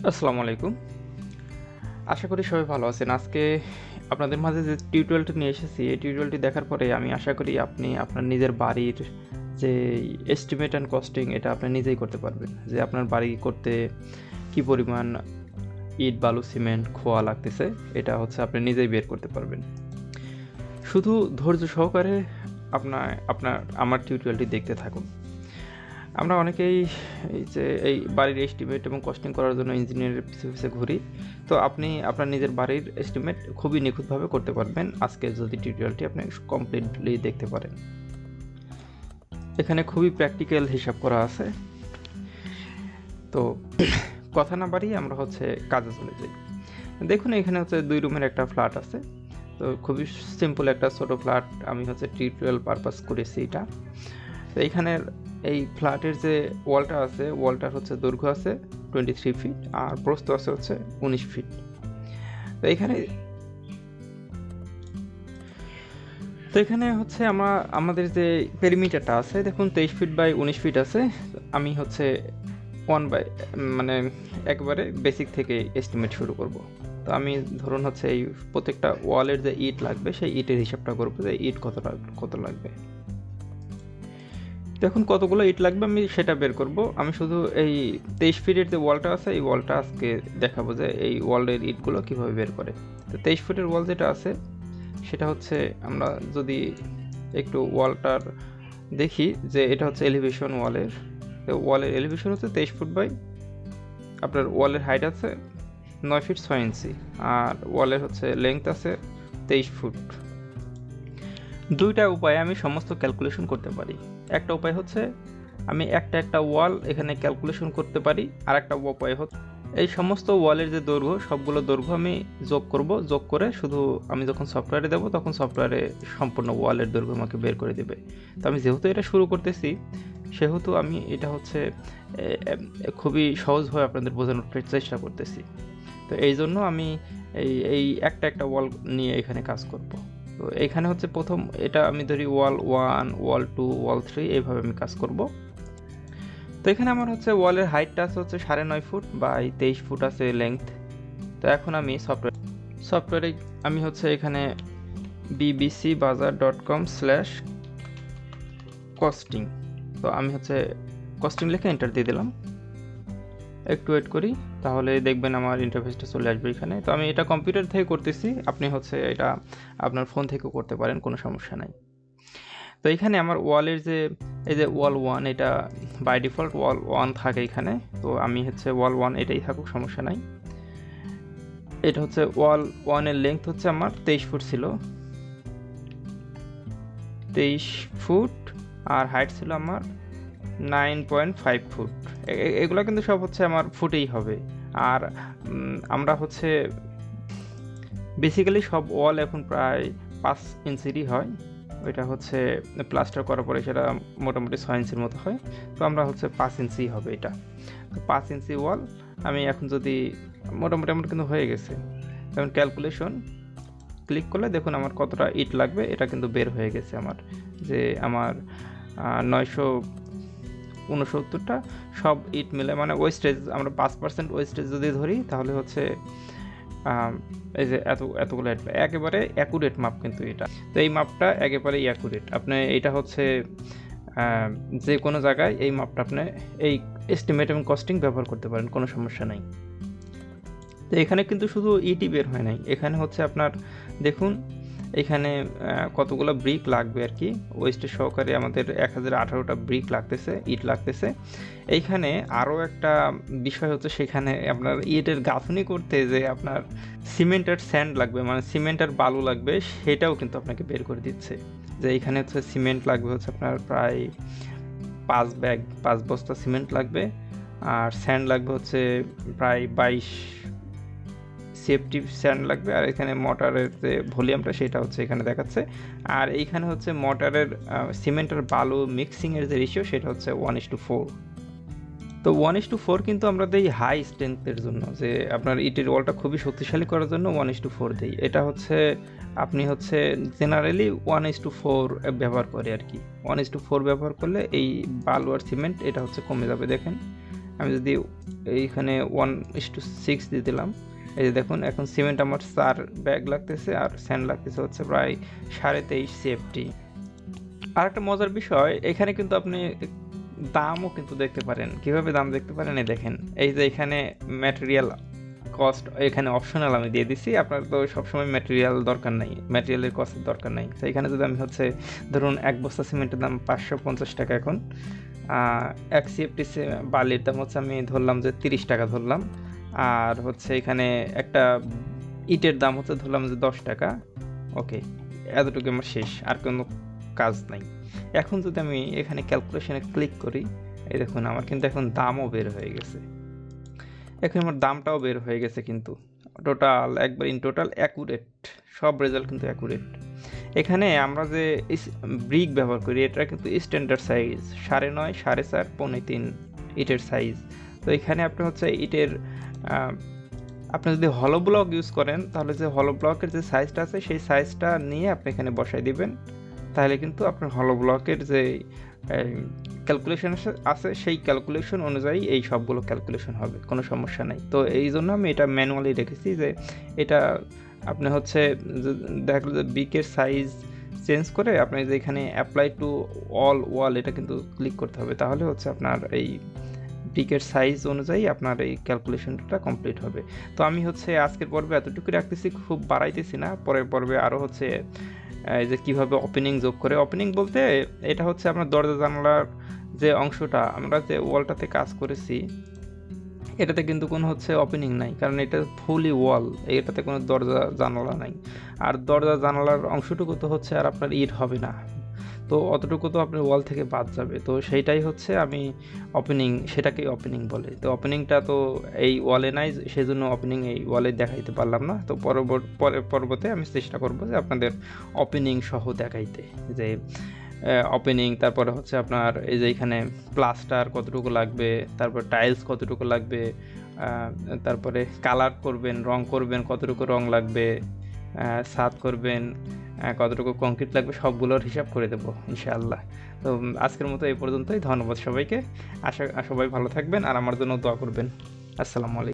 আসসালামু আলাইকুম। আশা করি সবাই ভালো আছেন। আজকে আপনাদের মাঝে যে টিউটোরিয়ালটি নিয়ে এসেছি, এই টিউটোরিয়ালটি দেখার পরে আমি আশা করি আপনি আপনার নিজের বাড়ির যে এস্টিমেট অ্যান্ড কস্টিং এটা আপনি নিজেই করতে পারবেন। যে আপনার বাড়ি করতে কী পরিমাণ ইট, বালু, সিমেন্ট, খোয়া লাগতেছে এটা হচ্ছে আপনি নিজেই বের করতে পারবেন। শুধু ধৈর্য সহকারে আমার টিউটোরিয়ালটি দেখতে থাকুন। আমরা অনেকেই এই বাড়ির এস্টিমেট এবং কস্টিং করার জন্য ইঞ্জিনিয়ারের পিছে পিছে ঘুরি। তো আপনি আপনার নিজের বাড়ির এস্টিমেট খুবই নিখুঁতভাবে করতে পারবেন আজকের যদি টিউটোরিয়ালটি আপনি কমপ্লিটলি দেখতে পারেন। এখানে খুবই প্র্যাকটিক্যাল হিসাব করা আছে। তো কথা না বাড়িয়ে আমরা হচ্ছে কাজে চলে যাই। দেখুন এখানে হচ্ছে 2 রুমের একটা ফ্ল্যাট আছে। তো খুবই সিম্পল একটা ছোটো ফ্ল্যাট আমি হচ্ছে টিউটোরিয়াল পারপাস করেছি এটা। তো এইখানের এই ফ্ল্যাটের যে ওয়ালটা আছে, ওয়ালটার হচ্ছে দৈর্ঘ্য আছে 23 ফিট আর প্রস্থ আছে হচ্ছে 19 ফিট। তো এখানে হচ্ছে আমাদের যে পেরিমিটারটা আছে দেখুন 23 ফিট বাই 19 ফিট আছে। আমি হচ্ছে মানে একবারে বেসিক থেকে এস্টিমেট শুরু করব। তো আমি ধরুন হচ্ছে এই প্রত্যেকটা ওয়ালের যে ইট লাগবে সেই ইটের হিসাবটা করবো যে ইট কত লাগবে। দেখুন কতগুলো ইট লাগবে আমি সেটা বের করব। আমি শুধু এই 23 ফিটের যে ওয়ালটা আছে এই ওয়ালটা আজকে দেখাবো যে এই ওয়ালের ইটগুলো কীভাবে বের করে। তো 23 ফিটের ওয়াল যেটা আছে সেটা হচ্ছে আমরা যদি একটু ওয়ালটার দেখি যে এটা হচ্ছে এলিভেশন ওয়ালের। তো ওয়ালের এলিভেশন হচ্ছে 23 ফুট বাই আপনার ওয়ালের হাইট আছে 9 ফিট 6 ইঞ্চি আর ওয়ালের হচ্ছে লেংথ আছে 23 ফুট। দুইটা উপায়ে আমি সমস্ত ক্যালকুলেশন করতে পারি। একটা উপায় হচ্ছে আমি একটা ওয়াল এখানে ক্যালকুলেশন করতে পারি, আর একটা উপায় হচ্ছে এই সমস্ত ওয়ালের যে দৈর্ঘ্য সবগুলো দৈর্ঘ্য আমি যোগ করে শুধু আমি যখন সফটওয়্যারে দেবো তখন সফটওয়্যারে সম্পূর্ণ ওয়ালের দৈর্ঘ্য আমাকে বের করে দেবে। তো আমি যেহেতু এটা শুরু করতেছি সেহেতু আমি এটা হচ্ছে খুবই সহজভাবে আপনাদের বোঝানোর চেষ্টা করতেছি। তো এই জন্য আমি এই একটা ওয়াল নিয়ে এখানে কাজ করব। তো এইখানে হচ্ছে প্রথম এটা আমি ধরি ওয়াল 1, ওয়াল 2, ওয়াল 3 এইভাবে আমি কাজ করব। তো এখানে আমার হচ্ছে ওয়ালের হাইটটা আছে হচ্ছে 9.5 ফুট বাই 23 ফুট আছে লেংথ। তো এখন আমি সফটওয়্যারে আমি হচ্ছে এখানে bbcbazaar.com/costing তো আমি হচ্ছে কস্টিং লিখে এন্টার দিয়ে দিলাম। একটু ওয়েট করি, তাহলে দেখবেন আমার ইন্টারফেসটা চলে আসবে এখানে। তো আমি এটা কম্পিউটার থেকে করতেছি, আপনি হচ্ছে এটা আপনার ফোন থেকেও করতে পারেন, কোনো সমস্যা নাই। তো এখানে আমার ওয়ালের এই যে ওয়াল 1 এটা বাই ডিফল্ট ওয়াল 1 থাকে এখানে। তো আমি হচ্ছে ওয়াল 1 এটাই থাকুক, সমস্যা নাই। এটা হচ্ছে ওয়াল 1 এর লেংথ হচ্ছে আমার 23 ফুট ছিল, 23 ফুট আর হাইট ছিল আমার 9.5 ফুট। এগুলো কিন্তু সব হচ্ছে আমার ফুটেই হবে। আর আমরা হচ্ছে বেসিক্যালি সব ওয়াল এখন প্রায় 5 ইঞ্চিরই হয়। ওইটা হচ্ছে প্লাস্টার করার পরে সেটা মোটামুটি 6 ইঞ্চির মতো হয়। তো আমরা হচ্ছে 5 ইঞ্চি হবে এটা। তো 5 ইঞ্চি ওয়াল আমি এখন যদি মোটামুটি আমার কিন্তু হয়ে গেছে। যেমন ক্যালকুলেশন ক্লিক করলে দেখুন আমার কতটা ইট লাগবে এটা কিন্তু বের হয়ে গেছে আমার। যে আমার 969টা সব ইট মিলে মানে ওয়েস্টেজ আমরা 5% ওয়েস্টেজ যদি ধরি তাহলে হচ্ছে এই যে এতগুলো একেবারে অ্যাকুরেট মাপ কিন্তু এটা। তো এই মাপটা একেবারেই অ্যাকুরেট। আপনি এটা হচ্ছে যে কোনো জায়গায় এই মাপটা আপনি এই এস্টিমেট এবং কস্টিং ব্যবহার করতে পারেন, কোনো সমস্যা নাই। তো এখানে কিন্তু শুধু ইটই বের হয় নাই, এখানে হচ্ছে আপনার দেখুন এখানে কতগুলো ব্রিক লাগবে আর কি। ওয়েস্টেজ সহকারে আমাদের 1018টা ব্রিক লাগতেছে, ইট লাগতেছে। এইখানে আরও একটা বিষয় হচ্ছে সেখানে আপনার ইটের গাঁথনি করতে যে আপনার সিমেন্ট আর স্যান্ড লাগবে, মানে সিমেন্ট আর বালু লাগবে, সেটাও কিন্তু আপনাকে বের করে দিচ্ছে। যে এইখানে হচ্ছে সিমেন্ট লাগবে হচ্ছে আপনার প্রায় 5 বস্তা সিমেন্ট লাগবে, আর স্যান্ড লাগবে হচ্ছে প্রায় 22 সেফটি স্যান্ড লাগবে। আর এখানে মোটরের যে ভলিউমটা সেটা হচ্ছে এখানে দেখাচ্ছে। আর এইখানে হচ্ছে মোটরের সিমেন্ট আর বালু মিক্সিংয়ের যে রেশিও সেটা হচ্ছে 1:4। তো 1:4 কিন্তু আমরা দিই হাই স্ট্রেংথের জন্য, যে আপনার ইটের ওয়ালটা খুবই শক্তিশালী করার জন্য 1:4 দিই। এটা হচ্ছে আপনি হচ্ছে জেনারেলি 1:4 ব্যবহার করে আর কি। 1:4 ব্যবহার করলে এই বালু আর সিমেন্ট এটা হচ্ছে কমে যাবে। দেখেন আমি যদি এইখানে 1:6 দিয়ে দিলাম, এই যে দেখুন এখন সিমেন্ট আমার 4 ব্যাগ লাগতেছে আর স্যান্ড লাগতেছে হচ্ছে প্রায় 23.5 CFT। আর একটা মজার বিষয়, এখানে কিন্তু আপনি দামও কিন্তু দেখতে পারেন। কিভাবে দাম দেখতে পারেন, এই দেখেন, এই যে এখানে ম্যাটেরিয়াল কস্ট এখানে অপশনাল আমি দিয়ে দিছি। আপনার তো সবসময় ম্যাটেরিয়াল দরকার নাই, ম্যাটেরিয়ালের কস্টের দরকার নাই। তো এখানে যদি আমি হচ্ছে ধরুন 1 বস্তা সিমেন্টের দাম 550 টাকা এখন, 1 CFT বালির দাম হচ্ছে আমি ধরলাম যে 30 টাকা ধরলাম, আর হচ্ছে এখানে একটা ইটের দাম হচ্ছে ধরলাম যে 10 টাকা। ওকে, এতটুকু আমার শেষ, আর কোনো কাজ নাই। এখন যদি আমি এখানে ক্যালকুলেশনে ক্লিক করি, এই দেখুন আমার কিন্তু এখন দামও বের হয়ে গেছে। এখন আমার দামটাও বের হয়ে গেছে কিন্তু টোটাল একবার ইন টোটাল অ্যাকুরেট, সব রেজাল্ট কিন্তু অ্যাকুরেট। এখানে আমরা যে ব্রিক ব্যবহার করি এটা কিন্তু স্ট্যান্ডার্ড সাইজ 9.5, 4.5, 3.5 ইটের সাইজ। তো এখানে আপনি হচ্ছে ইটের আপনি যদি হলো ব্লক ইউজ করেন তাহলে যে হলো ব্লকের যে সাইজটা আছে সেই সাইজটা নিয়ে আপনি এখানে বসাই দিবেন, তাহলে কিন্তু আপনার হলো ব্লকের যে ক্যালকুলেশন আছে সেই ক্যালকুলেশন অনুযায়ী এই সবগুলো ক্যালকুলেশন হবে, কোনো সমস্যা নাই। তো এই জন্য আমি এটা ম্যানুয়ালি রেখেছি যে এটা আপনি হচ্ছে দেখা যে বিকের সাইজ চেঞ্জ করে আপনি যে এখানে অ্যাপ্লাই টু অল ওয়াল এটা কিন্তু ক্লিক করতে হবে, তাহলে হচ্ছে আপনার এই ব্রিকের সাইজ অনুযায়ী আপনার এই ক্যালকুলেশনটা কমপ্লিট হবে। তো আমি হচ্ছে আজকের পর্বে এতটুকু রাখতেছি, খুব বাড়াইতেছি না। পরের পর্বে আরও হচ্ছে এই যে কীভাবে ওপেনিং যোগ করে, ওপেনিং বলতে এটা হচ্ছে আপনার দরজা জানালার যে অংশটা আমরা যে ওয়ালটাতে কাজ করেছি এটাতে কিন্তু কোনো হচ্ছে ওপেনিং নাই, কারণ এটা ফুলি ওয়াল, এটাতে কোনো দরজা জানালা নাই। আর দরজা জানালার অংশটুকু তো হচ্ছে আর আপনার ইট হবে না, তো অতটুকু তো আপনার ওয়াল থেকে বাদ যাবে। তো সেইটাই হচ্ছে আমি ওপেনিং, সেটাকেই ওপেনিং বলে। তো ওপেনিংটা তো এই ওয়ালে নাই, সেই জন্য ওপেনিং এই ওয়ালে দেখাইতে পারলাম না। তো পরবর্তীতে আমি চেষ্টা করবো যে আপনাদের ওপেনিং সহ দেখাইতে, যে ওপেনিং, তারপরে হচ্ছে আপনার এই যে এখানে প্লাস্টার কতটুকু লাগবে, তারপর টাইলস কতটুকু লাগবে, তারপরে কালার করবেন, রং করবেন কতটুকু রং লাগবে, ছাদ করবেন কতটুকু কংক্রিট লাগবে, সবগুলোর হিসাব করে দেবো ইনশাআল্লাহ। তো আজকের মতো এই পর্যন্তই, ধন্যবাদ সবাইকে। সবাই ভালো থাকবেন আর আমার জন্য দোয়া করবেন। আসসালামু আলাইকুম।